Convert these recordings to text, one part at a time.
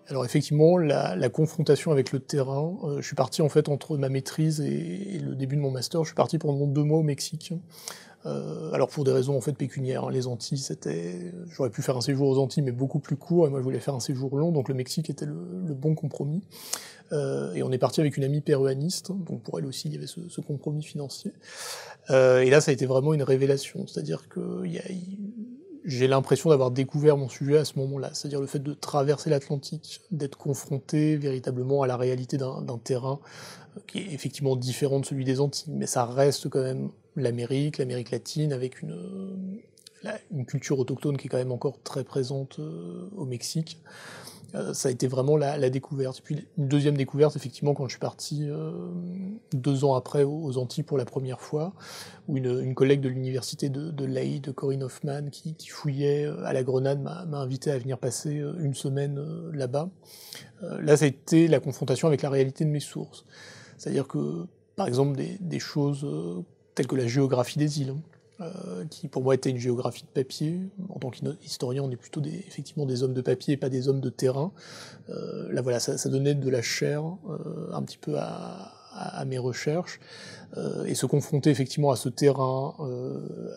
Alors effectivement, la confrontation avec le terrain, je suis parti en fait entre ma maîtrise et le début de mon master, je suis parti pendant 2 mois au Mexique. Alors pour des raisons en fait pécuniaires, hein. Les Antilles, j'aurais pu faire un séjour aux Antilles, mais beaucoup plus court, et moi je voulais faire un séjour long, donc le Mexique était le bon compromis. Et on est parti avec une amie péruaniste, donc pour elle aussi il y avait ce compromis financier. Et là ça a été vraiment une révélation, c'est-à-dire que j'ai l'impression d'avoir découvert mon sujet à ce moment-là, c'est-à-dire le fait de traverser l'Atlantique, d'être confronté véritablement à la réalité d'un terrain qui est effectivement différent de celui des Antilles, mais ça reste quand même l'Amérique latine, avec une culture autochtone qui est quand même encore très présente au Mexique. Ça a été vraiment la découverte. Et puis une deuxième découverte, effectivement, quand je suis parti 2 ans après aux Antilles pour la première fois, où une collègue de l'université de l'AI, de Corinne Hoffman, qui fouillait à la Grenade, m'a invité à venir passer une semaine là-bas. Là, ça a été la confrontation avec la réalité de mes sources. C'est-à-dire que, par exemple, des choses telles que la géographie des îles, qui pour moi était une géographie de papier. En tant qu'historien, on est plutôt effectivement des hommes de papier et pas des hommes de terrain. Là voilà, ça donnait de la chair un petit peu à mes recherches, et se confronter effectivement à ce terrain,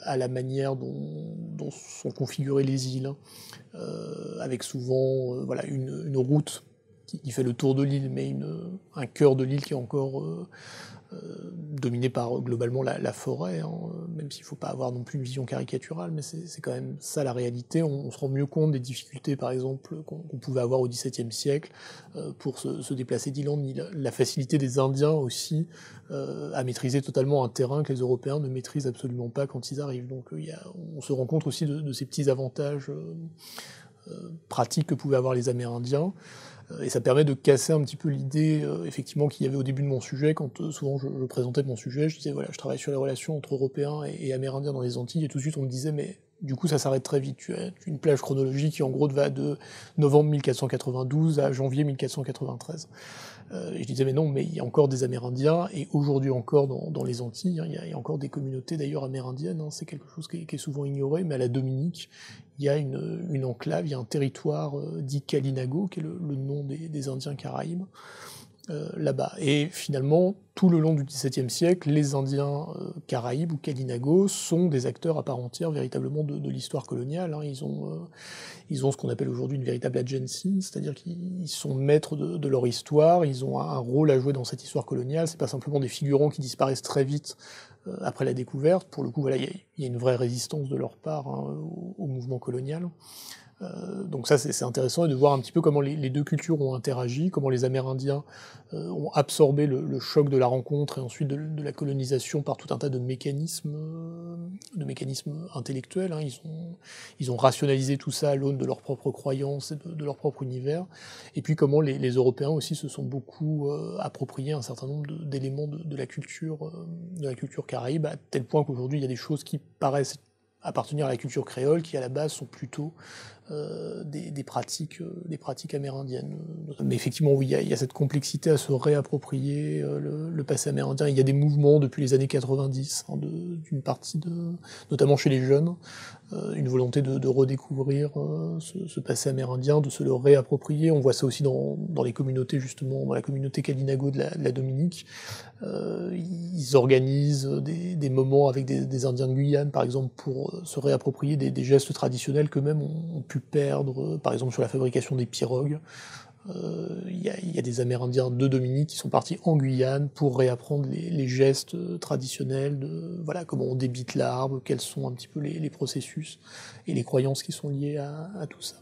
à la manière dont sont configurées les îles, avec souvent voilà, une route qui fait le tour de l'île, mais un cœur de l'île qui est encore dominé par globalement la forêt, hein, même s'il ne faut pas avoir non plus une vision caricaturale, mais c'est quand même ça la réalité. On se rend mieux compte des difficultés, par exemple, qu'on pouvait avoir au XVIIe siècle pour se déplacer d'île en île. La facilité des Indiens aussi à maîtriser totalement un terrain que les Européens ne maîtrisent absolument pas quand ils arrivent. Donc on se rend compte aussi de ces petits avantages pratiques que pouvaient avoir les Amérindiens. Et ça permet de casser un petit peu l'idée, effectivement, qu'il y avait au début de mon sujet, quand souvent je présentais mon sujet, je disais, voilà, je travaille sur les relations entre Européens et Amérindiens dans les Antilles, et tout de suite on me disait, mais du coup ça s'arrête très vite, tu as une plage chronologique qui en gros va de novembre 1492 à janvier 1493. Et je disais, mais non, mais il y a encore des Amérindiens, et aujourd'hui encore dans les Antilles, hein, il y a encore des communautés d'ailleurs amérindiennes, hein, c'est quelque chose qui est souvent ignoré, mais à la Dominique, il y a une enclave, il y a un territoire dit Kalinago, qui est le nom des Indiens Caraïbes, là-bas. Et finalement, tout le long du XVIIe siècle, les Indiens Caraïbes ou Kalinago sont des acteurs à part entière véritablement de l'histoire coloniale, hein. Ils ont ce qu'on appelle aujourd'hui une véritable agency, c'est-à-dire qu'ils sont maîtres de leur histoire, ils ont un rôle à jouer dans cette histoire coloniale, c'est pas simplement des figurants qui disparaissent très vite après la découverte. Pour le coup, voilà, il y a une vraie résistance de leur part, hein, au mouvement colonial. Donc ça c'est intéressant, et de voir un petit peu comment les deux cultures ont interagi, comment les Amérindiens ont absorbé le choc de la rencontre et ensuite de la colonisation par tout un tas de mécanismes intellectuels, hein. Ils ont rationalisé tout ça à l'aune de leurs propres croyances et de leur propre univers, et puis comment les Européens aussi se sont beaucoup appropriés un certain nombre d'éléments de la culture caraïbe, à tel point qu'aujourd'hui il y a des choses qui paraissent appartenir à la culture créole, qui à la base sont plutôt des pratiques amérindiennes. Mais effectivement, oui, il y a cette complexité à se réapproprier le passé amérindien. Il y a des mouvements depuis les années 90, hein, d'une partie notamment chez les jeunes, une volonté de redécouvrir ce passé amérindien, de se le réapproprier. On voit ça aussi dans les communautés, justement, dans la communauté Kalinago de la Dominique. Ils organisent des moments avec des Indiens de Guyane, par exemple, pour se réapproprier des gestes traditionnels qu'eux-mêmes ont pu perdre, par exemple sur la fabrication des pirogues. Il y a des Amérindiens de Dominique qui sont partis en Guyane pour réapprendre les gestes traditionnels, voilà, comment on débite l'arbre, quels sont un petit peu les processus et les croyances qui sont liées à tout ça.